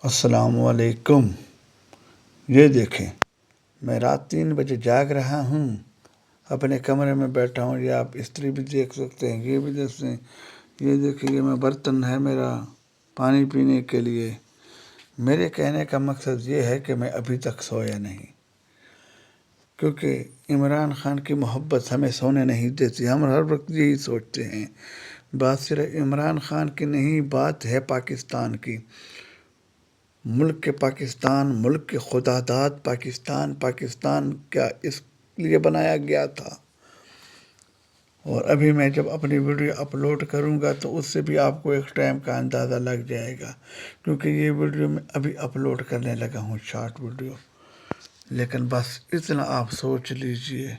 السلام علیکم۔ یہ دیکھیں، میں رات 3 بجے جاگ رہا ہوں، اپنے کمرے میں بیٹھا ہوں۔ یہ آپ استری بھی دیکھ سکتے ہیں، یہ بھی دیکھ سکتے ہیں۔ یہ دیکھیں، یہ میں برتن ہے میرا پانی پینے کے لیے۔ میرے کہنے کا مقصد یہ ہے کہ میں ابھی تک سویا نہیں، کیونکہ عمران خان کی محبت ہمیں سونے نہیں دیتی۔ ہم ہر وقت یہی سوچتے ہیں، بات صرف عمران خان کی نہیں، بات ہے پاکستان کی، ملک کے پاکستان، ملک کے خدا داد پاکستان۔ پاکستان کیا اس لیے بنایا گیا تھا؟ اور ابھی میں جب اپنی ویڈیو اپلوڈ کروں گا تو اس سے بھی آپ کو ایک ٹائم کا اندازہ لگ جائے گا، کیونکہ یہ ویڈیو میں ابھی اپلوڈ کرنے لگا ہوں، شارٹ ویڈیو۔ لیکن بس اتنا آپ سوچ لیجئے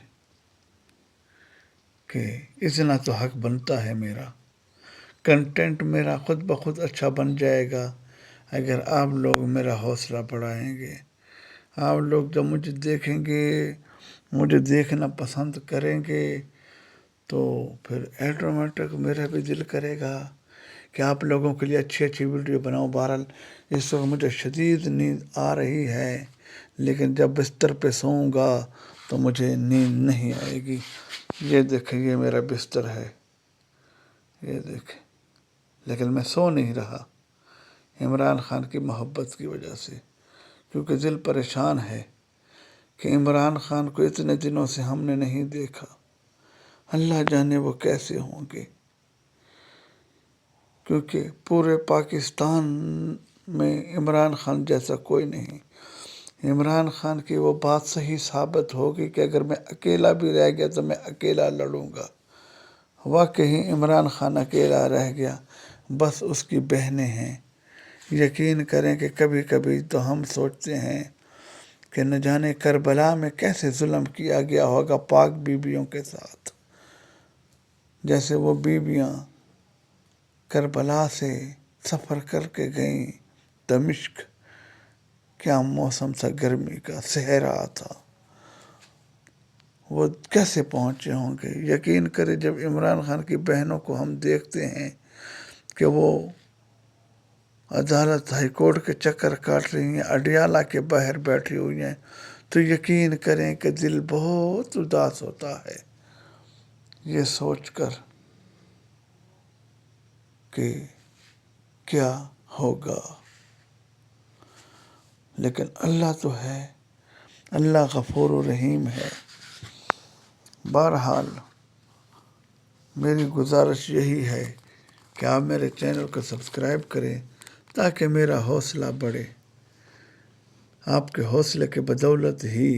کہ اتنا تو حق بنتا ہے میرا، کنٹینٹ میرا خود بخود اچھا بن جائے گا اگر آپ لوگ میرا حوصلہ بڑھائیں گے۔ آپ لوگ جب مجھے دیکھیں گے، مجھے دیکھنا پسند کریں گے، تو پھر ایٹومیٹک میرا بھی دل کرے گا کہ آپ لوگوں کے لیے اچھی اچھی ویڈیو بناؤں۔ بہرحال اس وقت مجھے شدید نیند آ رہی ہے، لیکن جب بستر پہ سوؤں گا تو مجھے نیند نہیں آئے گی۔ یہ دیکھیں، یہ میرا بستر ہے، یہ دیکھیں، لیکن میں سو نہیں رہا عمران خان کی محبت کی وجہ سے، کیونکہ دل پریشان ہے کہ عمران خان کو اتنے دنوں سے ہم نے نہیں دیکھا۔ اللہ جانے وہ کیسے ہوں گے، کیونکہ پورے پاکستان میں عمران خان جیسا کوئی نہیں۔ عمران خان کی وہ بات صحیح ثابت ہوگی کہ اگر میں اکیلا بھی رہ گیا تو میں اکیلا لڑوں گا۔ واقعی عمران خان اکیلا رہ گیا، بس اس کی بہنیں ہیں۔ یقین کریں کہ کبھی کبھی تو ہم سوچتے ہیں کہ نہ جانے کربلا میں کیسے ظلم کیا گیا ہوگا پاک بیویوں کے ساتھ، جیسے وہ بیویاں کربلا سے سفر کر کے گئیں دمشق۔ کیا موسم تھا، گرمی کا صحرا تھا، وہ کیسے پہنچے ہوں گے۔ یقین کریں جب عمران خان کی بہنوں کو ہم دیکھتے ہیں کہ وہ عدالت ہائی کورٹ کے چکر کاٹ رہی ہیں، اڈیالہ کے باہر بیٹھی ہوئی ہیں، تو یقین کریں کہ دل بہت اداس ہوتا ہے یہ سوچ کر کہ کیا ہوگا۔ لیکن اللہ تو ہے، اللہ غفور و رحیم ہے۔ بہرحال میری گزارش یہی ہے کہ آپ میرے چینل کو سبسکرائب کریں تاکہ میرا حوصلہ بڑھے۔ آپ کے حوصلے کے بدولت ہی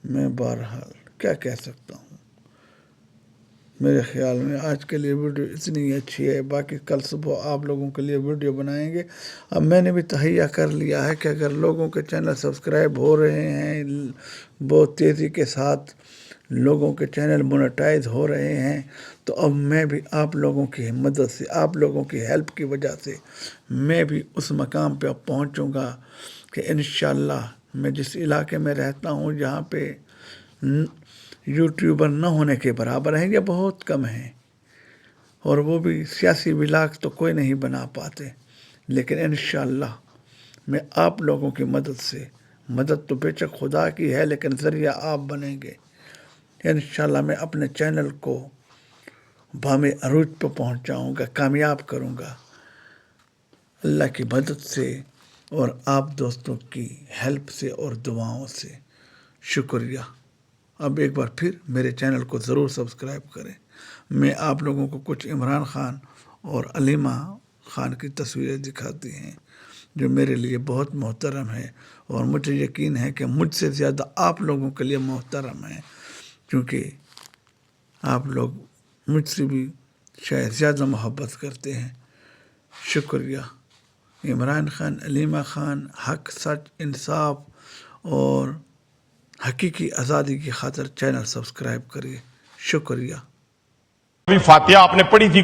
میں بہرحال کیا کہہ سکتا ہوں۔ میرے خیال میں آج کے لیے ویڈیو اتنی اچھی ہے، باقی کل صبح آپ لوگوں کے لیے ویڈیو بنائیں گے۔ اب میں نے بھی تہیہ کر لیا ہے کہ اگر لوگوں کے چینل سبسکرائب ہو رہے ہیں، بہت تیزی کے ساتھ لوگوں کے چینل مونیٹائز ہو رہے ہیں، تو اب میں بھی آپ لوگوں کی مدد سے، آپ لوگوں کی ہیلپ کی وجہ سے میں بھی اس مقام پہ اب پہنچوں گا کہ انشاءاللہ میں جس علاقے میں رہتا ہوں جہاں پہ یوٹیوبر نہ ہونے کے برابر ہیں یا بہت کم ہیں، اور وہ بھی سیاسی ولاگ تو کوئی نہیں بنا پاتے، لیکن انشاءاللہ میں آپ لوگوں کی مدد سے، مدد تو بے شک خدا کی ہے لیکن ذریعہ آپ بنیں گے، انشاءاللہ میں اپنے چینل کو بام عروج پہ پہنچاؤں گا، کامیاب کروں گا اللہ کی مدد سے اور آپ دوستوں کی ہیلپ سے اور دعاؤں سے۔ شکریہ۔ اب ایک بار پھر میرے چینل کو ضرور سبسکرائب کریں۔ میں آپ لوگوں کو کچھ عمران خان اور علیمہ خان کی تصویریں دکھاتی ہیں جو میرے لیے بہت محترم ہے، اور مجھے یقین ہے کہ مجھ سے زیادہ آپ لوگوں کے لیے محترم ہیں، کیونکہ آپ لوگ مجھ سے بھی شاید زیادہ محبت کرتے ہیں۔ شکریہ۔ عمران خان، علیمہ خان، حق، سچ، انصاف اور حقیقی آزادی کی خاطر چینل سبسکرائب کریے۔ شکریہ۔ ابھی فاتحہ آپ نے پڑھی تھی،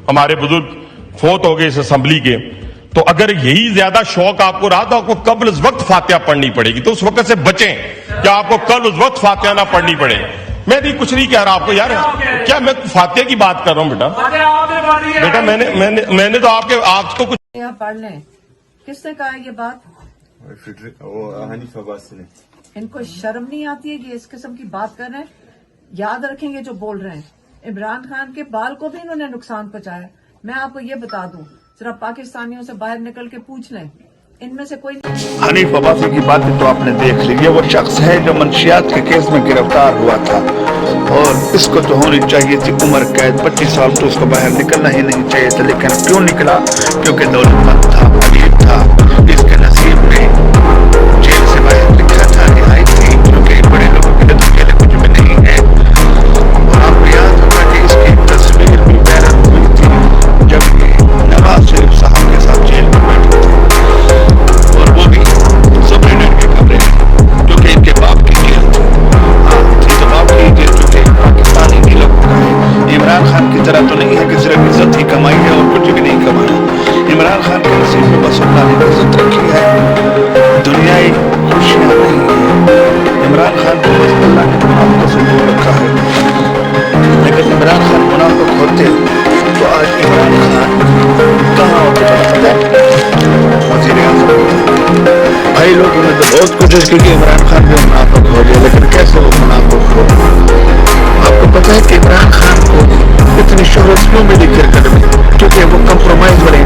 ہمارے بزرگ فوت ہو گئے اس اسمبلی کے، تو اگر یہی زیادہ شوق آپ کو رہا تو آپ کو قبل از وقت فاتحہ پڑھنی پڑے گی، تو اس وقت سے بچیں کہ آپ کو کل اس وقت فاتحہ نہ پڑھنی پڑے۔ میں بھی کچھ نہیں کہہ رہا آپ کو یار، کیا میں فاتحہ کی بات کر رہا ہوں بیٹا؟ بیٹا میں نے تو آپ کو کچھ آپ پڑھ لیں. کس نے کہا یہ بات؟ حنیف عباسی نے. ان کو شرم نہیں آتی ہے کہ اس قسم کی بات کر رہے ہیں؟ یاد رکھیں گے جو بول رہے ہیں. عمران خان کے بال کو بھی انہوں نے نقصان پہنچایا. میں آپ کو یہ بتا دوں, ذرا پاکستانیوں سے باہر نکل کے پوچھ لیں, ان میں سے کوئی. حنیف عباسی کی باتیں تو آپ نے دیکھ لی. یہ وہ شخص ہے جو منشیات کے کیس میں گرفتار ہوا تھا اور اس کو تو ہونی چاہیے تھی عمر قید. 25 سال تو اس کو باہر نکلنا ہی نہیں چاہیے تھا, لیکن کیوں نکلا؟ کیونکہ دولت مند تھا, غریب تھا. اس کے نصیب میں جیل سے باہر لکھا تھا رہائی تھی, کیونکہ بڑے لوگوں کے لیے تو اکیلے کچھ بھی نہیں ہے. اور آپ کو یاد ہوگا کہ اس کی تصویر بھی وائرل ہوئی تھی جب یہ نواز شریف صاحب کے ساتھ جیل میں بیٹھے تھے, اور وہ بھی سپرنٹینڈنٹ کے کمرے میں, جو کہ ان کے باپ کی جیل تھی. ہاں تھی تو باپ کی جیل, جو کہ پاکستانی نہیں لوگوں کا ہے. عمران خان کی طرح تو نہیں ہے کہ صرف عزت ہی کمائی ہے اور کچھ بھی نہیں کمایا. عمران خان کے نصیب میں بس اللہ نے عزت رکھی ہے, دنیائی خوشیاں نہیں ہیں. عمران خان کو بس اللہ نے منافقوں سے دور رکھا ہے. لیکن عمران خان منافق ہوتے تو آج عمران خان کہاں ہوتا ہے؟ وزیر اعظم. بھائی لوگوں نے تو بہت کوشش کی کہ عمران خان بھی منافق ہو جائے, لیکن کیسے وہ منافق ہو؟ آپ کو پتہ ہے کہ عمران خان کو اتنی شہرت کیوں ملی کرکٹ میں؟ کیونکہ وہ کمپرومائز والی